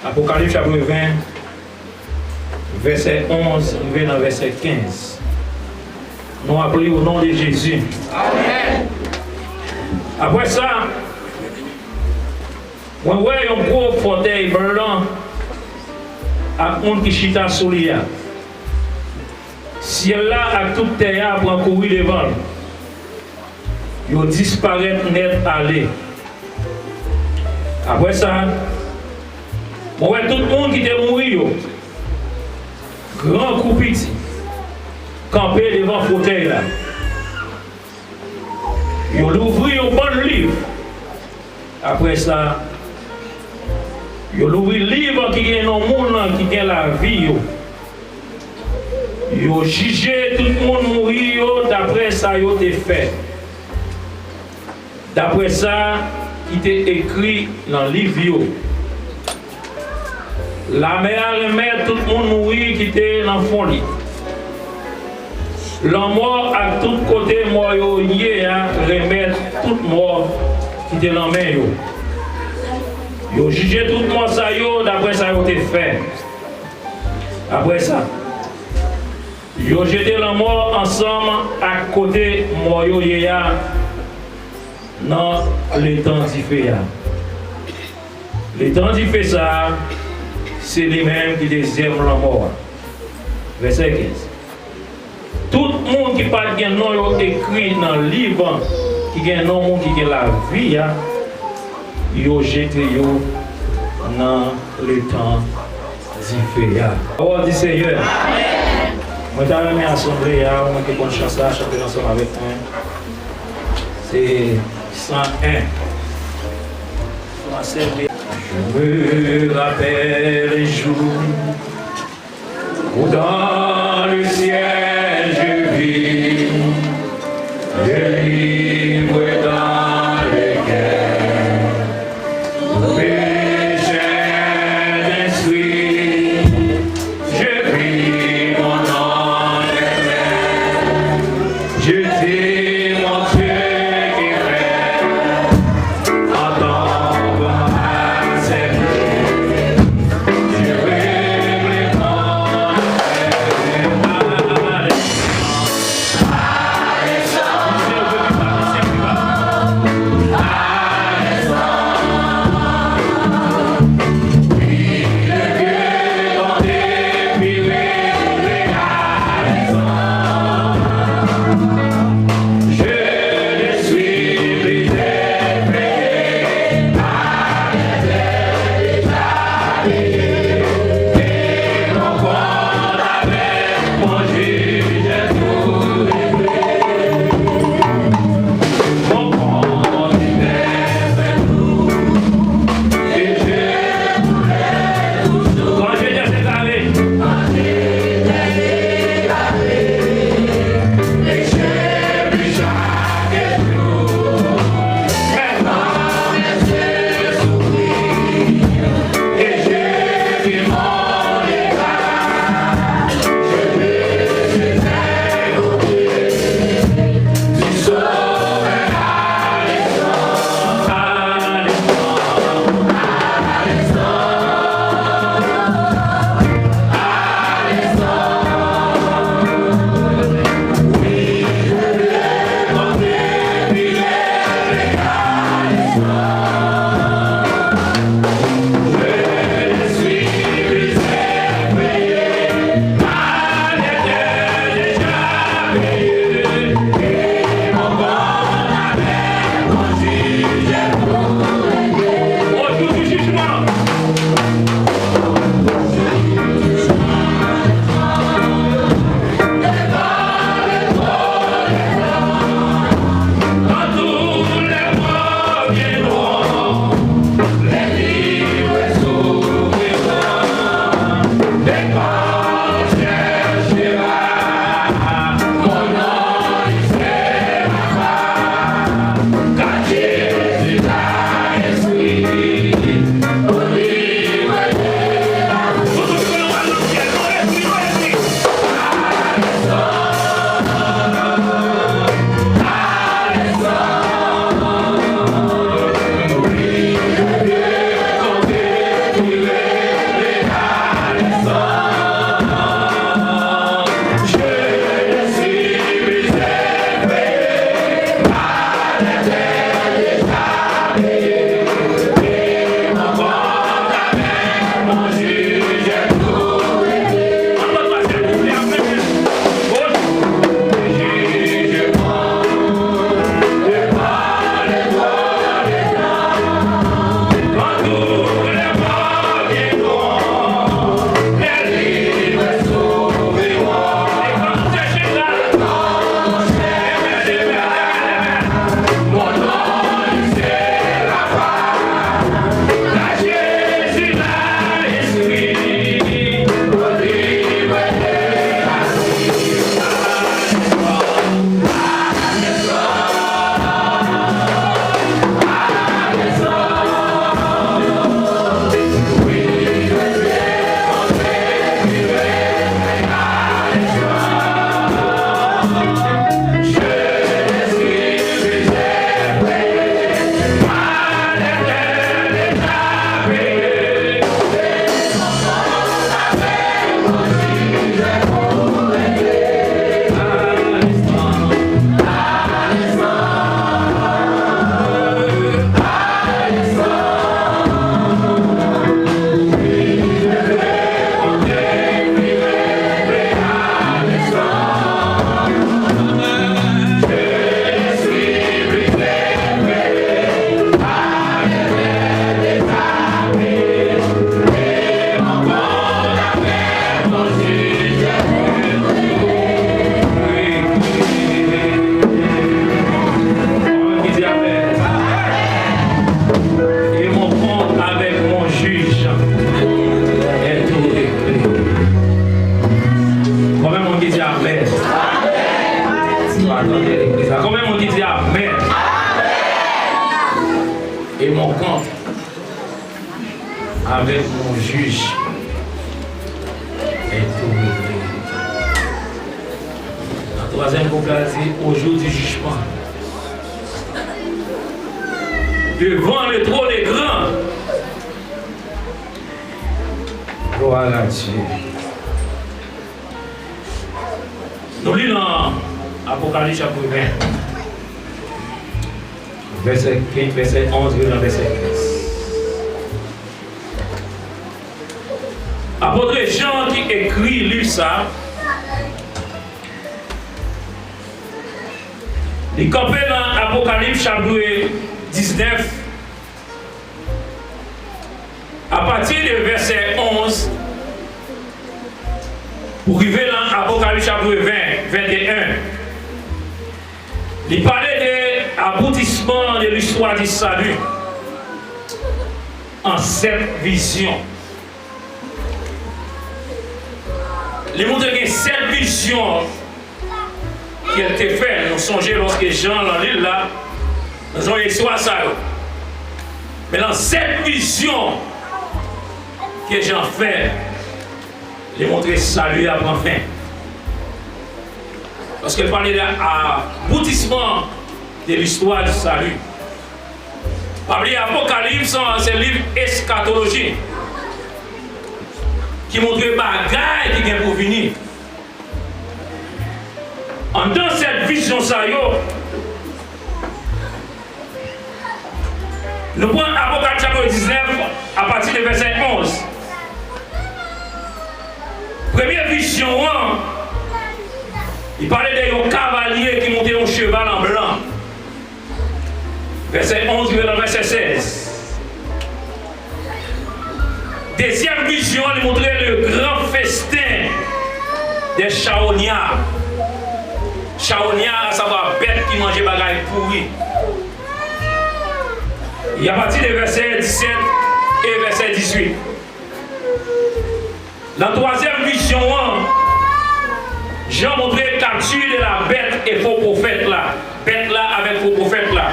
Apocalypse chapitre 20, verset 11, dans verset 15. Nous appelons au nom de Jésus. Amen. Après ça, on voit un gros fauteuil blanc à un qui chita sous lui. Ciel là, à toute terre, pour courir devant. Il disparaît net aller. Après ça, on voit tout le monde qui était mort, grand coup petit, campé devant le fauteuil là. Il ouvrit un bon livre. Après ça, il ouvrit le livre qui est dans le monde, qui est la vie. Il a jugé tout le monde mourir d'après ça, il a fait. D'après ça, il était écrit dans le livre. La mère remet tout le monde mourir qui était dans le fond. La mort à tout côté, moi, remet tout mort qui était dans la main. Il a jugé tout le monde ça, d'après ça, il a fait. Après ça, il a jeté la mort ensemble à côté, moi, dans le temps d'y fait. Le temps d'y fait ça, c'est lui-même qui deuxième la mort. Verset 15. Tout le monde qui parle de nom écrit dans le livre, qui a un nom qui a la vie, il a jeté dans le temps d'y faire. Parole du Seigneur. Je vais remercier l'Assemblée, je vais bonne chance à chanter ensemble avec moi. C'est 101. Je me rappelle les jours où dans le ciel je vis, je libre dans le cœur, péché d'instruit, je prie mon nom éternel, je dis mon Dieu qui fait, entends. Je vais avec mon juge et tout regret. Le troisième couplet dit au jour du jugement. Devant le trône des grands. Gloire à Dieu. Nous lisons Apocalypse chapitre 20. Verset 15, verset 11, verset 15. Apôtre Jean qui écrit, lit ça. Il campait dans Apocalypse chapitre 19. À partir du verset 11, pour arriver dans Apocalypse chapitre 20, 21, il parlait de l'aboutissement de l'histoire du salut en 7 visions. Il montre que 7 visions qui ont été faites. Nous songeons lorsque Jean dans l'île là, nous avons l'histoire ça. Mais dans 7 visions que Jean fait, il montre que salut à prendre fin. Parce qu'il parlait de l'aboutissement de l'histoire du salut. Parmi l'Apocalypse, c'est le livre eschatologie qui montre les bagailles qui viennent pour venir. Dans cette vision, nous prenons Apocalypse chapitre 19 à partir du verset 11. Première vision, il parlait d'un cavalier qui montait un cheval en blanc. Verset 11, verset 16. Deuxième vision, il montrait le grand festin des charognards. Charognards, à savoir bêtes qui mangeaient bagailles pourries. Et à partir des versets 17 et verset 18. La troisième vision, Jean montrait la capture de la bête et faux prophète là. Bête là avec faux prophète là.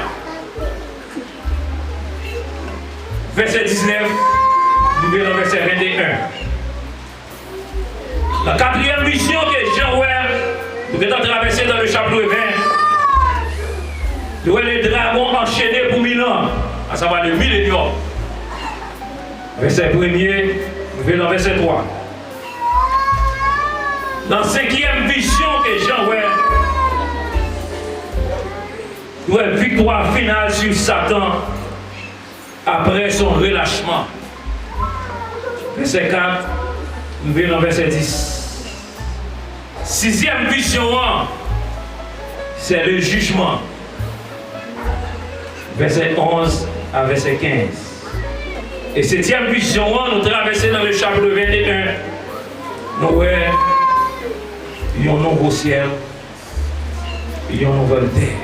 Verset 19, le verset 21. La quatrième vision que Jean nous est traversé dans le chapitre 20. Nous voyons les dragons enchaînés pour 1000 ans, à savoir le millénium. Verset 1er, nous verset 3. Dans la cinquième vision que Jean nous voyons victoire finale sur Satan après son relâchement. Verset 4, nous verrons verset 10. Sixième vision, c'est le jugement. Verset 11 à verset 15. Et septième vision, nous traversons dans le chapitre 21. Nous voyons un nouveau ciel et une nouvelle terre.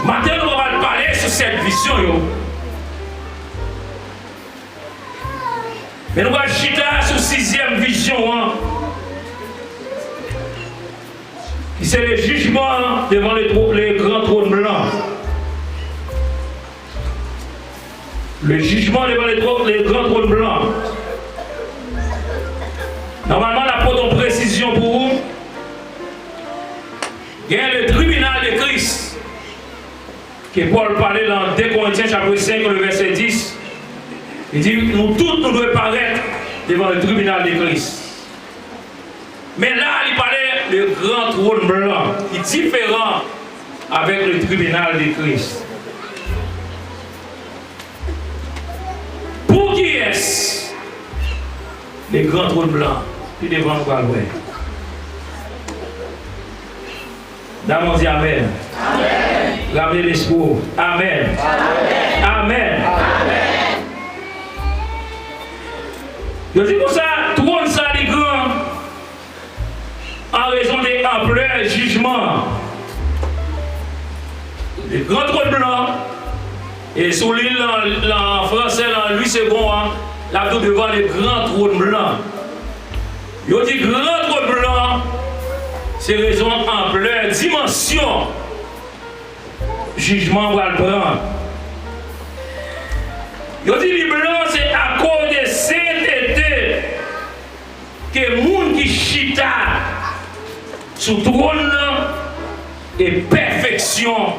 Maintenant, nous allons parler sur cette vision. Mais nous allons jeter sur sixième vision. Qui c'est le jugement devant les grands trônes blancs. Le jugement devant les grands trônes blancs. Normalement, la porte en précision pour vous. Il y a le tribunal de Christ. Que Paul parlait dans 2 Corinthiens chapitre 5, le verset 10. Il dit, nous tous, nous devons paraître devant le tribunal de Christ. Mais là, il parlait le grand trône blanc, qui est différent avec le tribunal de Christ. Pour qui est-ce le grand trône blanc qui devant nous voir? Dame, on dit Amen. Amen. Gardez l'espoir. Amen. Amen. Amen. Amen. Je dis pour ça, trône ça les grands, en raison des ampleurs jugements. Le grand trône blanc, et sous l'île en français, en Louis II, là tout devant le grand trône blanc. Je dis grand trône blanc, c'est raison ampleur, dimension. Jugement va le prendre. Yo dit les blancs, c'est à cause de sainteté que les gens qui chita sous trône et perfection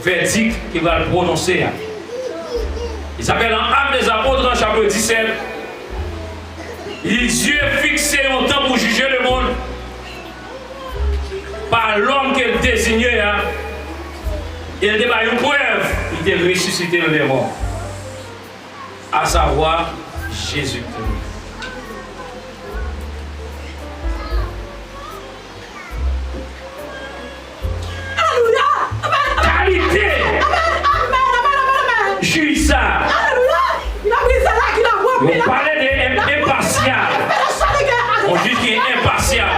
verdict qu'il va le prononcer. Il s'appelle en Actes des Apôtres, en chapitre 17. Il dit Dieu fixé un temps pour juger le monde par l'homme qu'il désignait. Il était par une preuve, il était ressuscité dans les morts. À savoir Jésus. Qualité. Juge ça. On parlait d'impartial. On juge qui est impartial.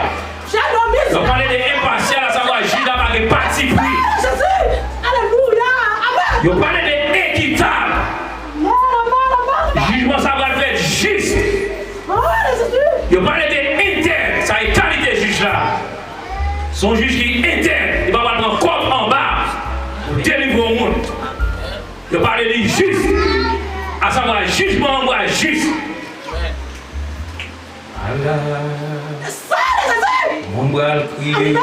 On parlait d'impartial, à savoir juge là par les partis pris. On parlait d'équitable. Jugement ça va être juste. On parlait d'interne. Ça est qualité juge là. Son juge qui est interne. Il va prendre corps en bas. Délivrer au monde. De parler de juste, à savoir jugement en bas juste. Mon bras crier.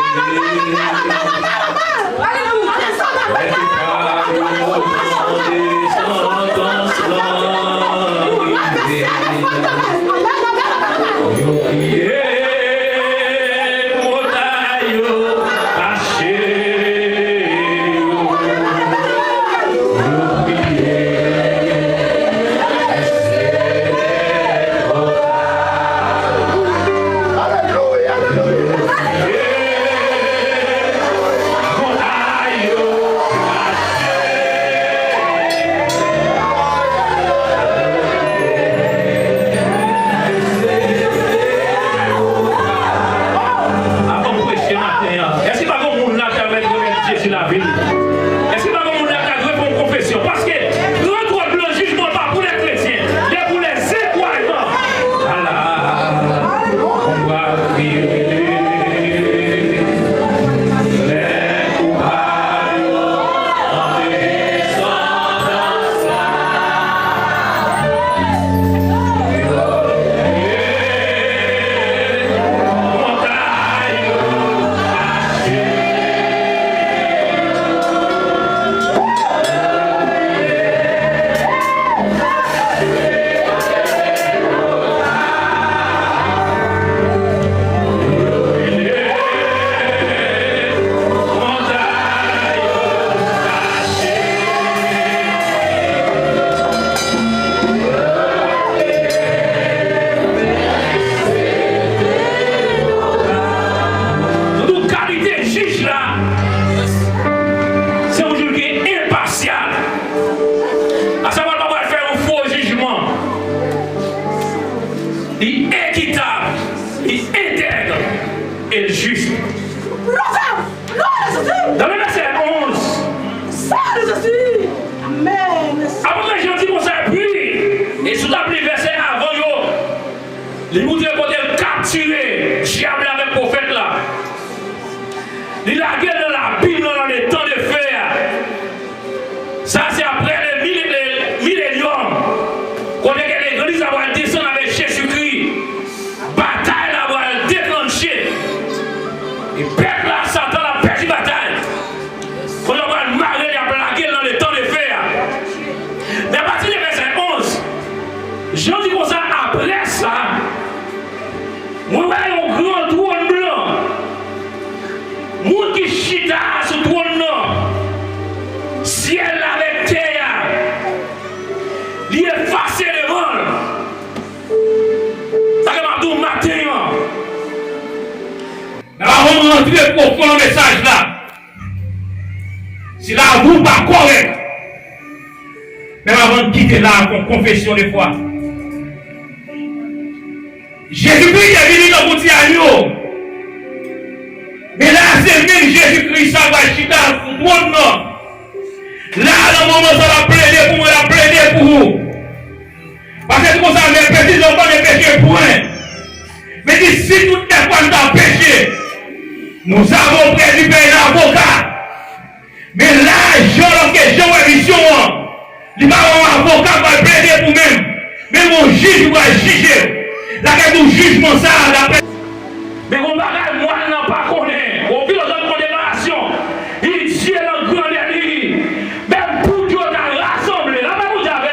Pour le message là, si là vous pas correct, même avant de quitter là pour confession des fois, Jésus-Christ est venu dans votre agneau, mais là c'est même Jésus-Christ ça va chita pour monde non. Là dans le moment ça va plaider pour moi, ça va plaider pour vous, parce que comme ça les petits enfants ne péchent point, mais si tout est quoi dans péché. Nous avons prévu un avocat. Mais là, lorsque Jean a vision, Il n'y a pas un avocat qui va plaider pour même. Mais mon juge va juger. La guerre du jugement, ça, d'après. Mais on va moi, je n'en pas connaît. Au pire, dans notre déclaration, il dit dans le grand dernier. Même pour Dieu, on a rassemblé. La même vous avez,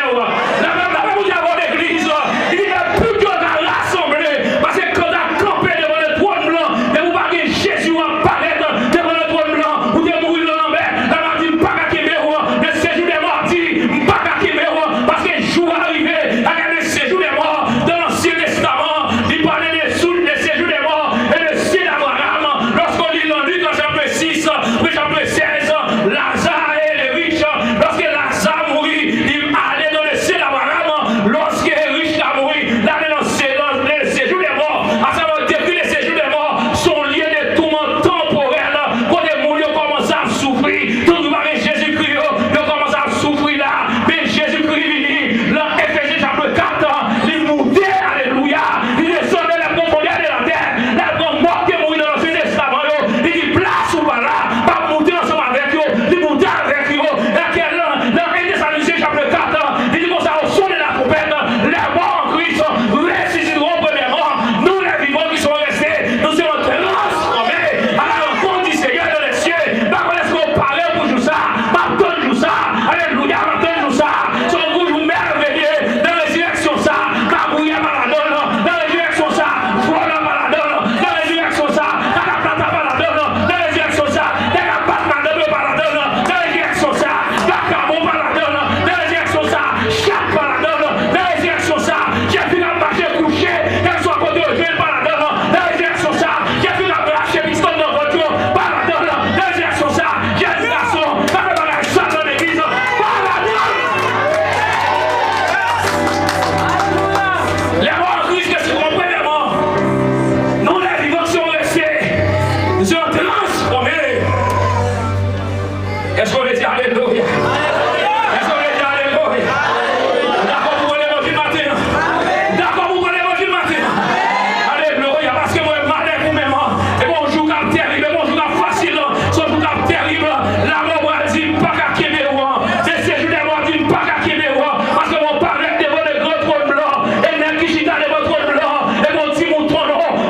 la même vous avez l'église. Il dit même pour Dieu, on a rassemblé. Parce que quand on a campé devant le trône blanc, et vous voyez Jésus apparaître devant le trône blanc, vous devez mourir dans l'envers. La m'a dit, pas qu'à Kéméro, le séjour des morts dit, pas qu'à Kéméro, parce que le jour arrivé, à le séjour des morts dans l'Ancien Testament, il parlait des séjours des morts et le ciel d'Abraham. Lorsqu'on lit dans Luc, chapitre 6, puis chapitre 16, Lazare et les riches, lorsque Lazare mourit, il allait dans le ciel d'Abraham. Lorsque les riches a mouru, il allait dans le séjour des morts. À savoir, depuis les séjours des morts sont liés des tourments temporels. Quand les morts commencent à souffrir, tout le monde Jésus-Christ, ils commencent à souffrir là. Mais Jésus-Christ vient, dans Éphésiens chapitre 4, il montait, alléluia, il descendait la profondeur de la terre, la grande mort qui est morue dans l'Ancien Testament, il dit place ou pas là, pas monter ensemble avec eux, il montait avec eux, et dans Éphésiens chapitre 4, il dit comme ça, au son de la trompette, les morts en Christ ressusciteront premièrement, nous les vivants qui sont restés, nous serons transformés à la rencontre du Seigneur dans les cieux. Par contre, est-ce qu'on parlait pour tout ça? Maintenant, tout ça, alléluia, maintenant, tout ça, son goût vous merveilleux dans la résurrection ça, Kabouya Maladon, dans la résurrection ça, Voilà Maladon, dans la résurrection ça, Kakaplata Maladon, dans la résurrection ça, Kakapat Maladon Maladon, dans la résurrection ça, Kakabo Maladon, dans la résurrection ça, Chak Maladon, dans la résurrection ça, j'ai vu la marcher coucher, qu'elle soit côté de Dieu Maladon, dans la résurrection ça, j'ai vu la marcher piston dans votre Dieu, Maladon, dans la résurrection ça, j'ai vu la son, ça fait mal à ça dans l'église, Maladon. Les morts en Christ, qu'est-ce qu'on comprend les morts? Nous, les vivants qui sont restés, nous sommes transformés. Est-ce qu'on est dit alléluia? Est-ce qu'on est dit alléluia? D'accord, vous prenez vos vies matin. D'accord, vous prenez vos vies matin. Alléluia, parce que moi, je malais vous-même. Et bon, jour cap terrible, et bon, jour cap facile, son jour cap terrible. La mort dit pas qu'à Kéméro. C'est séjour des morts dit pas qu'à Kéméro. Parce que mon paraît devant le grand trône blanc. Et même qui chita devant le trône blanc. Et mon petit mouton,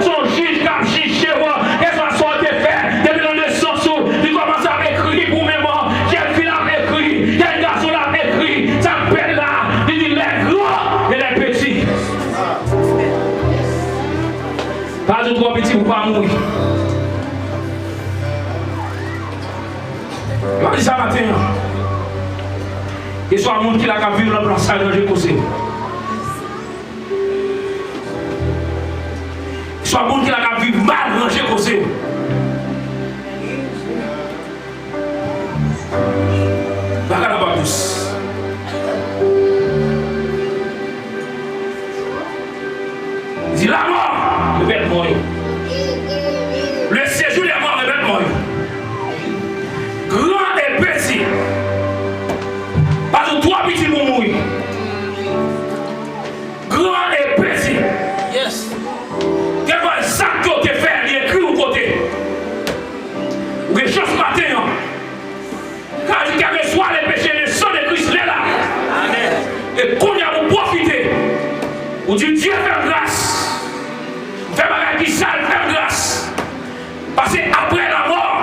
son juge cap juge chez moi. Et son sorte est fait. Depuis dans le sens où il commence à écrire pour même. J'ai vu la écrit. Il y a un garçon là écrit. Ça s'appelle là. Il dit les grands et les petits. Pas de trois petits pour pas mourir. Je vais dire ça matin. Et soit un monde qui a qu'à vivre le plan sacré de Jésus. Soit un monde qui a qu'à vivre mal dans Jésus. Bagarre à tous. Il dit la mort, le bête mort. Le séjour des morts, le bête mort. Grand et petit. Parce que trois petits pour mourir. Grand et petit. Yes. Quel va ça que tu fais, il écrit au côté. Ou quelque chose matin. Car il y a soit les péchés, le sang de Christ est là. Amen. Et qu'on y a pour profiter. Ou dit Dieu fait grâce. Fait bagarre qui sale, fait grâce. Parce qu'après la mort,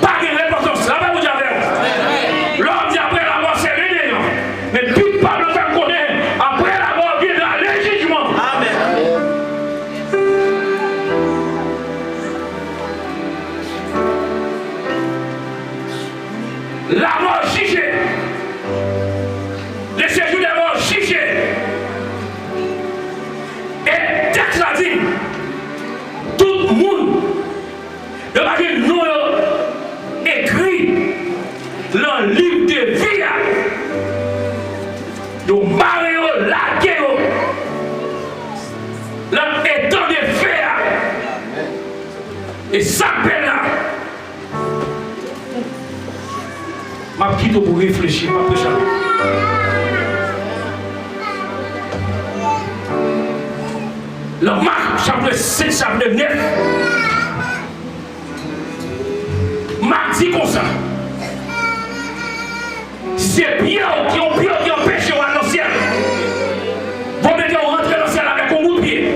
pas de réponse. Là, vous avez. L'homme dit après la mort, c'est réné. Mais puis pas le faire connaître. Après la mort, viendra le jugement. Amen. La mort jugée. Le séjour des morts jugés. Et texte l'a dit, tout le monde, de la vie nous écrit dans le livre de vie. Nous marions la guerre. L'étant de fer. Et ça peine là. Ma petite pour réfléchir, ma petite. Le Marc, chapitre 7, chapitre 9. Marc dit comme ça. c'est bien qui empêche à dans le ciel. Vous mettez rentrer dans le ciel avec un bout de pied.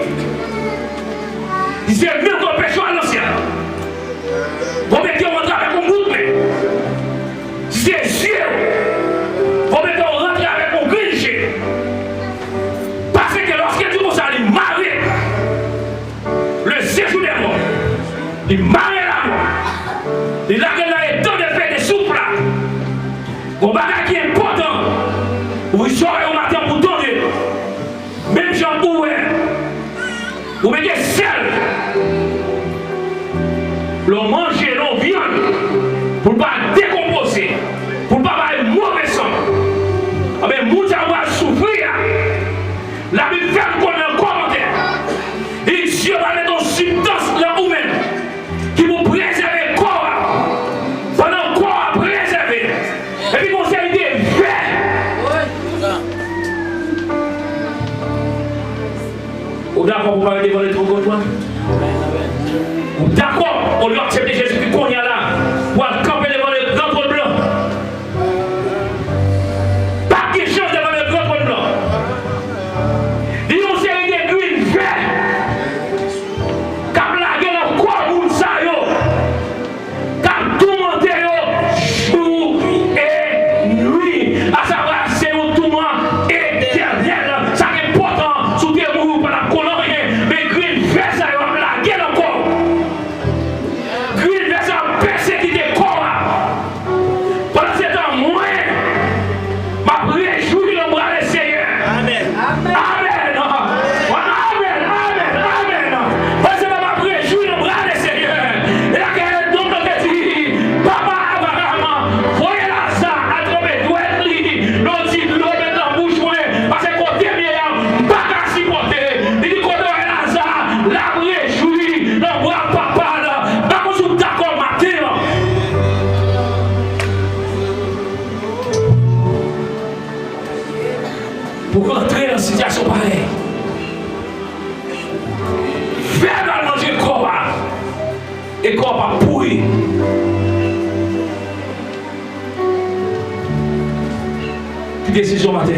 C'est bien qui empêche à dans le ciel. Vous mettez rentrer avec un bout de pied. C'est sûr. Vous mettez rentrer avec un grinché. Parce que lorsque tu commences à aller marrer, le séjour des morts, il marre la mort, il a est temps de faire des souffles là. Bon bagage qui est important, vous sortez au matin pour donner, même Jean Bouet, vous mettez sel, l'on manger, l'on viande, pour ne pas décomposer, pour ne pas avoir une mauvaise sang. Mais Moussa va souffrir. La Bible fait qu'on a un commentaire. Et Dieu va mettre une substance là où même qui vous préserve le corps. Pendant le corps à préserver. Et puis, vous avez des faits. Vous d'accord pour parler devant les trop gros toi? Vous d'accord pour lui accepter Jésus qu'on y a là pour camper devant le grand trône blanc? Pas quelque chose devant le grand trône blanc. Ils ont série des grilles verts. Comme la gueule en quoi vous savez. Comme tout le monde jour et nuit. À savoir, c'est un tourment éternel. Ça est important. Sous tes mots, pas la colonne rien. Mais grilles verts, ça y est, la gueule encore. Grilles verts, ça persécuté corps. Pendant ce temps, moi, ma réjouis le bras du Seigneur. Amen. Amen. Pour rentrer dans une situation pareille, faire dans manger le corps et le corps va pourrir. Qui décision matin?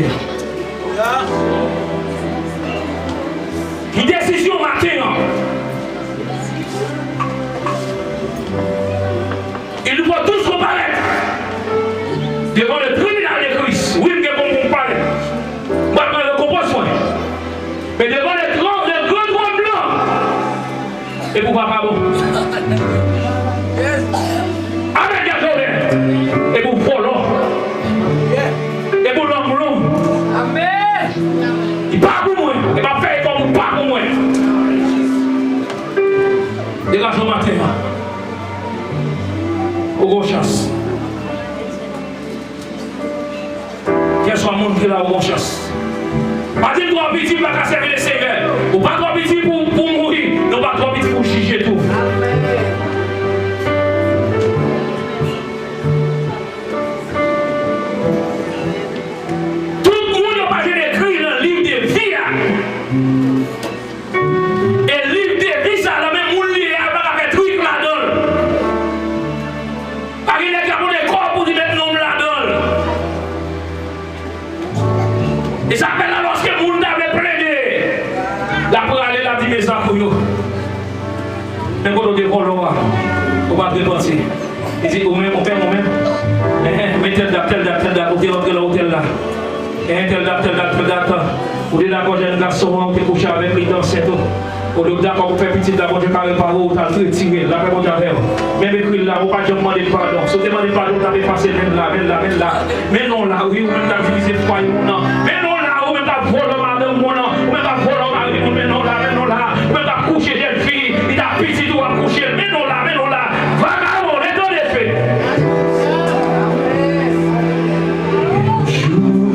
Qui décision matin? Il nous faut tous comparaître devant le tribunal de Christ. Oui, mais bon, on parle. Moi, je ne comprends pas. Mais devant le grand trône blanc. Et pour papa, bon. Avec Gazolet. Et pour volant. Et pour l'homme long. Amen. Il part pour moi. Il va faire comme il part pour moi. Dégage au matin. Au gros chasse. Quel soit le monde qui est là au gros chasse. Pas dire trop petit pour pas servir le Seigneur. Ou pas trop petit pour mourir. Non, pas trop petit pour juger tout. Tout le monde n'a pas écrit dans le livre de vie. Et le livre de vie, ça, la même monde lié à faire truc là-dedans. Pas qu'il y a des corps pour dire mettre nom là-dedans. Et ça fait là lorsque le monde avait plaidé. La pour aller la dire mes enfants. Mais quand on dit qu'on va dépenser. Il dit, on fait moi-même. Mais tel date, on est rentré dans l'hôtel là. Et tel date. On est d'accord, j'ai un garçon, on est couché avec lui dans cette eau. On est d'accord, on fait petit d'abord, je ne parle pas, on t'a retiré, là, on t'a fait. Même écrit là, on ne va pas demander pardon. Si on demande pardon, on t'a passé même là. Mais non là, oui, on t'a divisé le foyer, non. Mais non là, on t'a volé madame, on t'a volé mari, mais non là, on t'a couché jeune fille, il t'a petit tout à coucher, mais non là. Vagabond, les temps des faits. Jour,